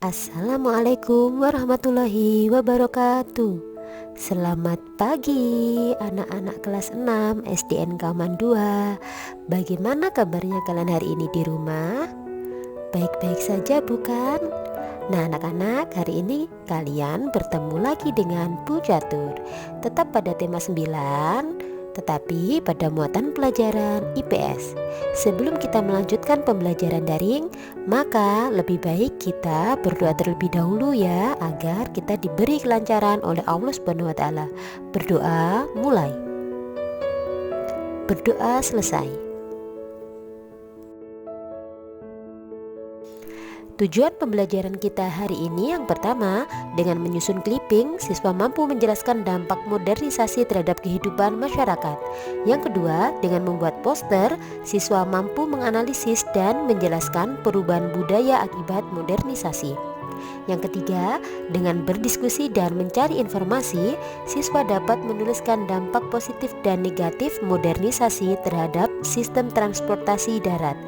Assalamualaikum warahmatullahi wabarakatuh. Selamat pagi anak-anak kelas 6 SDN Kauman 2. Bagaimana kabarnya kalian hari ini di rumah? Baik-baik saja bukan? Nah anak-anak, hari ini kalian bertemu lagi dengan Bu Catur. Tetap pada tema 9, tetapi pada muatan pelajaran IPS. Sebelum kita melanjutkan pembelajaran daring, maka lebih baik kita berdoa terlebih dahulu ya, agar kita diberi kelancaran oleh Allah Subhanahu wa taala. Berdoa mulai. Berdoa selesai. Tujuan pembelajaran kita hari ini yang pertama, dengan menyusun clipping, siswa mampu menjelaskan dampak modernisasi terhadap kehidupan masyarakat. Yang kedua, dengan membuat poster, siswa mampu menganalisis dan menjelaskan perubahan budaya akibat modernisasi. Yang ketiga, dengan berdiskusi dan mencari informasi, siswa dapat menuliskan dampak positif dan negatif modernisasi terhadap sistem transportasi darat.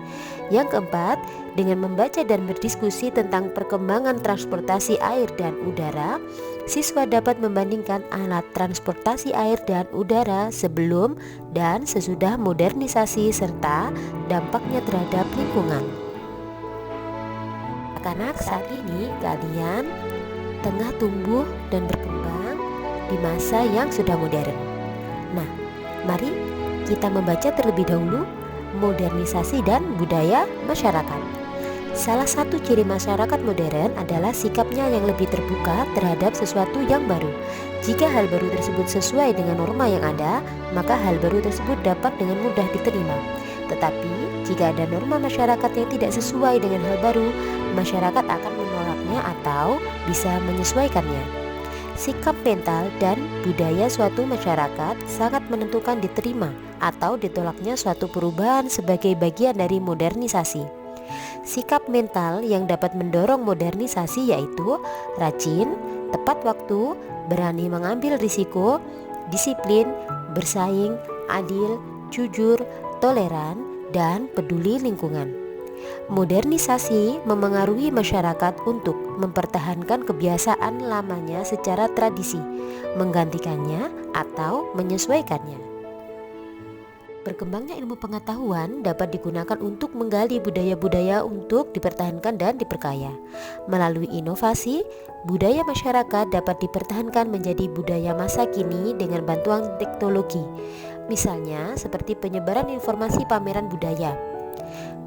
Yang keempat, dengan membaca dan berdiskusi tentang perkembangan transportasi air dan udara, siswa dapat membandingkan alat transportasi air dan udara sebelum dan sesudah modernisasi serta dampaknya terhadap lingkungan. Anak-anak, saat ini kalian tengah tumbuh dan berkembang di masa yang sudah modern. Nah, mari kita membaca terlebih dahulu modernisasi dan budaya masyarakat. Salah satu ciri masyarakat modern adalah sikapnya yang lebih terbuka terhadap sesuatu yang baru. Jika hal baru tersebut sesuai dengan norma yang ada, maka hal baru tersebut dapat dengan mudah diterima. Tetapi, jika ada norma masyarakat yang tidak sesuai dengan hal baru, masyarakat akan menolaknya atau bisa menyesuaikannya. Sikap mental dan budaya suatu masyarakat sangat menentukan diterima atau ditolaknya suatu perubahan sebagai bagian dari modernisasi. Sikap mental yang dapat mendorong modernisasi yaitu rajin, tepat waktu, berani mengambil risiko, disiplin, bersaing, adil, jujur, toleran, dan peduli lingkungan. Modernisasi memengaruhi masyarakat untuk mempertahankan kebiasaan lamanya secara tradisi, menggantikannya atau menyesuaikannya. Berkembangnya ilmu pengetahuan dapat digunakan untuk menggali budaya-budaya untuk dipertahankan dan diperkaya. Melalui inovasi, budaya masyarakat dapat dipertahankan menjadi budaya masa kini dengan bantuan teknologi. Misalnya seperti penyebaran informasi pameran budaya.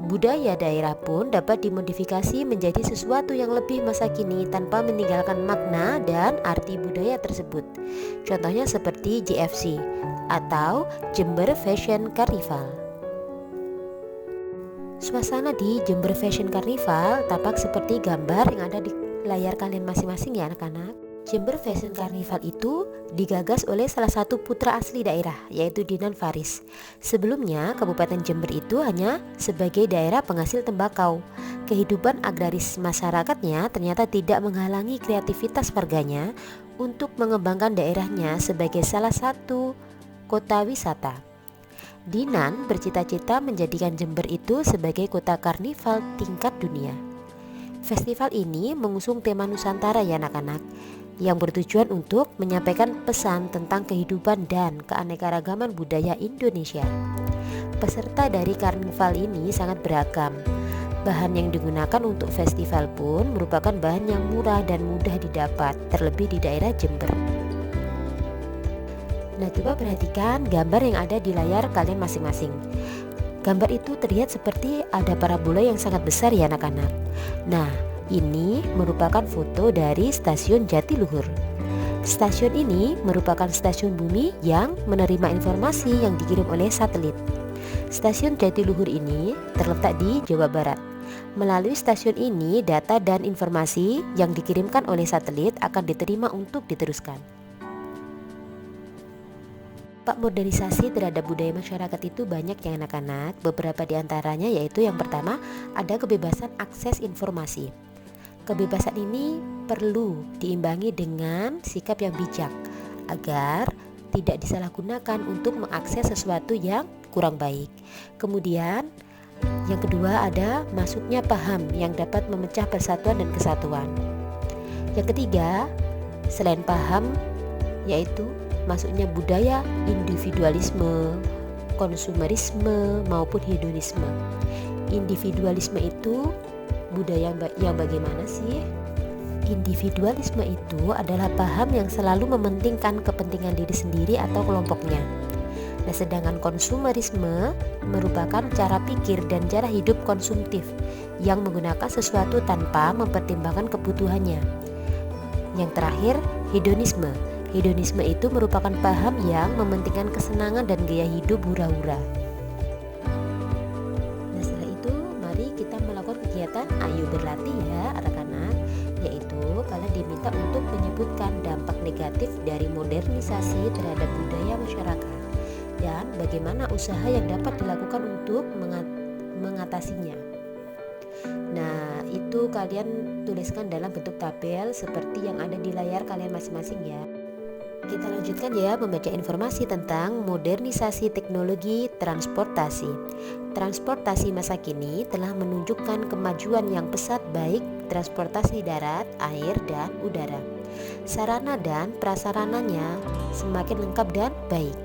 Budaya daerah pun dapat dimodifikasi menjadi sesuatu yang lebih masa kini tanpa meninggalkan makna dan arti budaya tersebut. Contohnya seperti JFC atau Jember Fashion Carnival. Suasana di Jember Fashion Carnival tampak seperti gambar yang ada di layar kalian masing-masing ya anak-anak. Jember Fashion Carnival itu digagas oleh salah satu putra asli daerah, yaitu Dinan Faris. Sebelumnya, Kabupaten Jember itu hanya sebagai daerah penghasil tembakau. Kehidupan agraris masyarakatnya ternyata tidak menghalangi kreativitas warganya untuk mengembangkan daerahnya sebagai salah satu kota wisata. Dinan bercita-cita menjadikan Jember itu sebagai kota karnival tingkat dunia. Festival ini mengusung tema Nusantara ya anak-anak, yang bertujuan untuk menyampaikan pesan tentang kehidupan dan keanekaragaman budaya Indonesia. Peserta dari karnival ini sangat beragam. Bahan yang digunakan untuk festival pun merupakan bahan yang murah dan mudah didapat, terlebih di daerah Jember. Nah, coba perhatikan gambar yang ada di layar kalian masing-masing. Gambar itu terlihat seperti ada parabola yang sangat besar ya anak-anak. Nah, ini merupakan foto dari stasiun Jatiluhur. Stasiun ini merupakan stasiun bumi yang menerima informasi yang dikirim oleh satelit. Stasiun Jatiluhur ini terletak di Jawa Barat. Melalui stasiun ini, data dan informasi yang dikirimkan oleh satelit akan diterima untuk diteruskan. Pak, modernisasi terhadap budaya masyarakat itu banyak ya anak-anak. Beberapa di antaranya yaitu yang pertama, ada kebebasan akses informasi. Kebebasan ini perlu diimbangi dengan sikap yang bijak agar tidak disalahgunakan untuk mengakses sesuatu yang kurang baik. Kemudian Yang kedua ada masuknya paham yang dapat memecah persatuan dan kesatuan. Yang ketiga, selain paham, yaitu masuknya budaya individualisme, konsumerisme maupun hedonisme. Individualisme itu budaya yang bagaimana sih? Individualisme itu adalah paham yang selalu mementingkan kepentingan diri sendiri atau kelompoknya. Nah, sedangkan konsumerisme merupakan cara pikir dan cara hidup konsumtif yang menggunakan sesuatu tanpa mempertimbangkan kebutuhannya. Yang terakhir, hedonisme. Hedonisme itu merupakan paham yang mementingkan kesenangan dan gaya hidup hura-hura. Nah, setelah itu mari kita melakukan kegiatan Ayo Berlatih ya anak-anak, yaitu kalian diminta untuk menyebutkan dampak negatif dari modernisasi terhadap budaya masyarakat dan bagaimana usaha yang dapat dilakukan untuk mengatasinya. Nah, itu kalian tuliskan dalam bentuk tabel seperti yang ada di layar kalian masing-masing ya. Kita lanjutkan ya membaca informasi tentang modernisasi teknologi transportasi. Transportasi masa kini telah menunjukkan kemajuan yang pesat baik transportasi darat, air, dan udara. Sarana dan prasarananya semakin lengkap dan baik.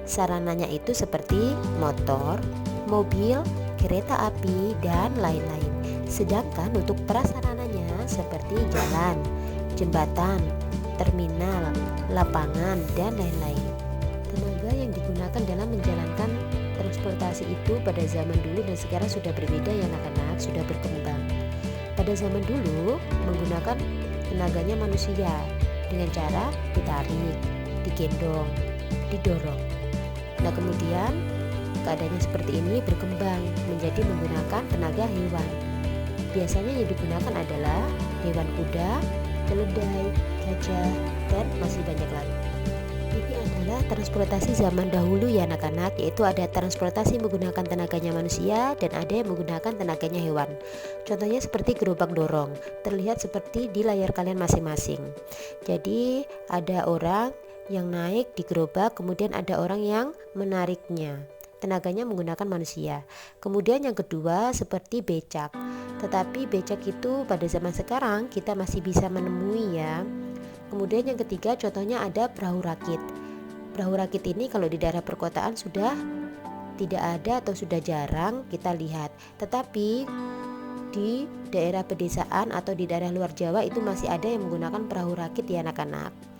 Sarananya itu seperti motor, mobil, kereta api, dan lain-lain. Sedangkan untuk prasarananya seperti jalan, jembatan, terminal, lapangan, dan lain-lain. Tenaga yang digunakan dalam menjalankan transportasi itu pada zaman dulu dan sekarang sudah berbeda ya anak-anak, sudah berkembang. Pada zaman dulu menggunakan tenaganya manusia dengan cara ditarik, digendong, didorong. Nah, kemudian keadaannya seperti ini berkembang menjadi menggunakan tenaga hewan. Biasanya yang digunakan adalah hewan kuda, keledai, gajah, dan masih banyak lagi. Ini adalah transportasi zaman dahulu ya anak-anak, yaitu ada transportasi menggunakan tenaganya manusia dan ada yang menggunakan tenaganya hewan. Contohnya seperti gerobak dorong, terlihat seperti di layar kalian masing-masing. Jadi ada orang yang naik di gerobak, kemudian ada orang yang menariknya. Tenaganya menggunakan manusia. Kemudian yang kedua seperti becak. Tetapi becak itu pada zaman sekarang kita masih bisa menemui ya. Kemudian yang ketiga contohnya ada perahu rakit. Perahu rakit ini kalau di daerah perkotaan sudah tidak ada atau sudah jarang kita lihat. Tetapi di daerah pedesaan atau di daerah luar Jawa itu masih ada yang menggunakan perahu rakit ya anak-anak.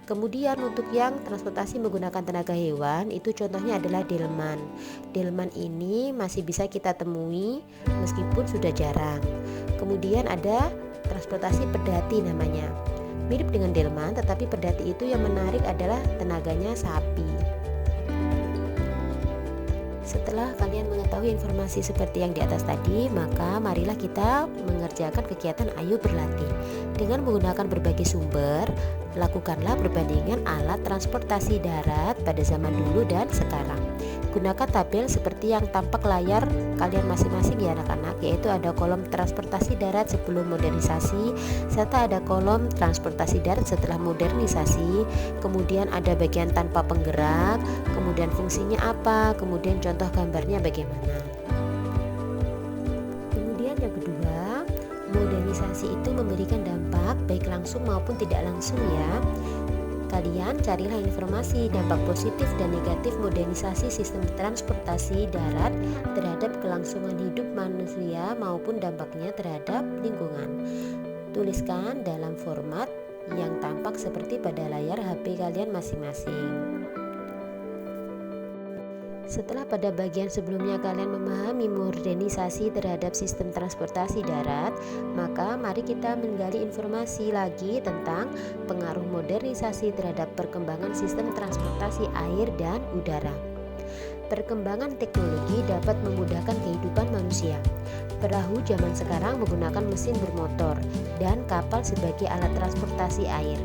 Kemudian untuk yang transportasi menggunakan tenaga hewan itu contohnya adalah delman. Delman ini masih bisa kita temui meskipun sudah jarang. Kemudian ada transportasi pedati namanya. Mirip dengan delman tetapi pedati itu yang menarik adalah tenaganya sapi. Setelah kalian mengetahui informasi seperti yang di atas tadi, maka marilah kita mengerjakan kegiatan Ayo Berlatih. Dengan menggunakan berbagai sumber, lakukanlah perbandingan alat transportasi darat pada zaman dulu dan sekarang. Gunakan tabel seperti yang tampak layar kalian masing-masing ya anak-anak, yaitu ada kolom transportasi darat sebelum modernisasi, serta ada kolom transportasi darat setelah modernisasi, kemudian ada bagian tanpa penggerak, kemudian fungsinya apa, kemudian contoh gambarnya bagaimana. Kemudian yang kedua, modernisasi itu memberikan dampak baik langsung maupun tidak langsung ya. Kalian carilah informasi dampak positif dan negatif modernisasi sistem transportasi darat terhadap kelangsungan hidup manusia maupun dampaknya terhadap lingkungan. Tuliskan dalam format yang tampak seperti pada layar HP kalian masing-masing. Setelah pada bagian sebelumnya kalian memahami modernisasi terhadap sistem transportasi darat, maka mari kita menggali informasi lagi tentang pengaruh modernisasi terhadap perkembangan sistem transportasi air dan udara. Perkembangan teknologi dapat memudahkan kehidupan manusia. Perahu zaman sekarang menggunakan mesin bermotor dan kapal sebagai alat transportasi air.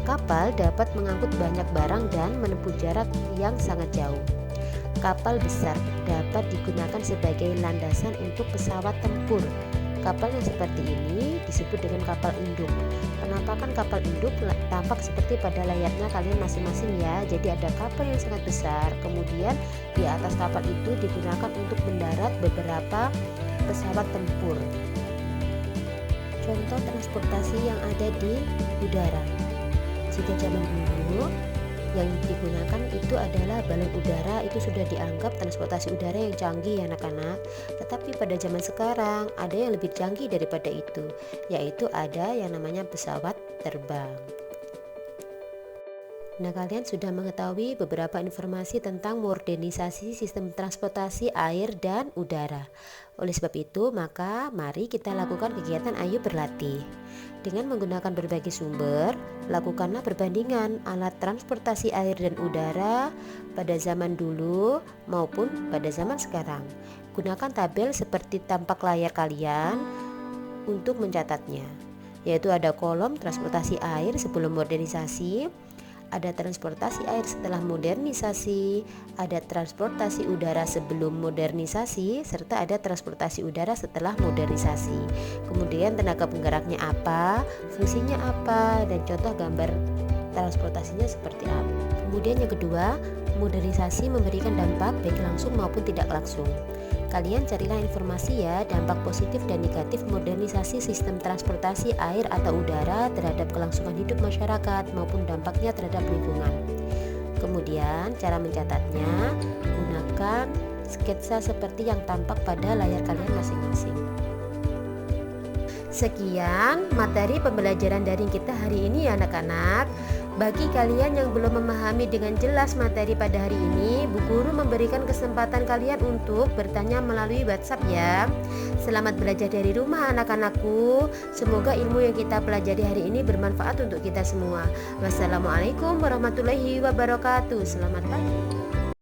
Kapal dapat mengangkut banyak barang dan menempuh jarak yang sangat jauh. Kapal besar dapat digunakan sebagai landasan untuk pesawat tempur Kapal yang seperti ini disebut dengan kapal induk. Penampakan kapal induk tampak seperti pada layarnya kalian masing-masing ya. Jadi ada kapal yang sangat besar, kemudian di atas kapal itu digunakan untuk mendarat beberapa pesawat tempur. Contoh transportasi yang ada di udara. Jika zaman dulu yang digunakan itu adalah balon udara, itu sudah dianggap transportasi udara yang canggih ya anak-anak. Tetapi pada zaman sekarang ada yang lebih canggih daripada itu, yaitu ada yang namanya pesawat terbang. Nah, kalian sudah mengetahui beberapa informasi tentang modernisasi sistem transportasi air dan udara. Oleh sebab itu, maka mari kita lakukan kegiatan Ayo Berlatih. Dengan menggunakan berbagai sumber, lakukanlah perbandingan alat transportasi air dan udara pada zaman dulu maupun pada zaman sekarang. Gunakan tabel seperti tampak layar kalian untuk mencatatnya, yaitu ada kolom transportasi air sebelum modernisasi, ada transportasi air setelah modernisasi, ada transportasi udara sebelum modernisasi, serta ada transportasi udara setelah modernisasi. Kemudian tenaga penggeraknya apa, fungsinya apa, dan contoh gambar transportasinya seperti apa. Kemudian yang kedua, modernisasi memberikan dampak baik langsung maupun tidak langsung. Kalian carilah informasi ya, dampak positif dan negatif modernisasi sistem transportasi air atau udara terhadap kelangsungan hidup masyarakat maupun dampaknya terhadap lingkungan. Kemudian cara mencatatnya, gunakan sketsa seperti yang tampak pada layar kalian masing-masing. Sekian materi pembelajaran daring kita hari ini ya anak-anak. Bagi kalian yang belum memahami dengan jelas materi pada hari ini, Bu Guru memberikan kesempatan kalian untuk bertanya melalui WhatsApp ya. Selamat belajar dari rumah anak-anakku. Semoga ilmu yang kita pelajari hari ini bermanfaat untuk kita semua. Wassalamualaikum warahmatullahi wabarakatuh. Selamat pagi.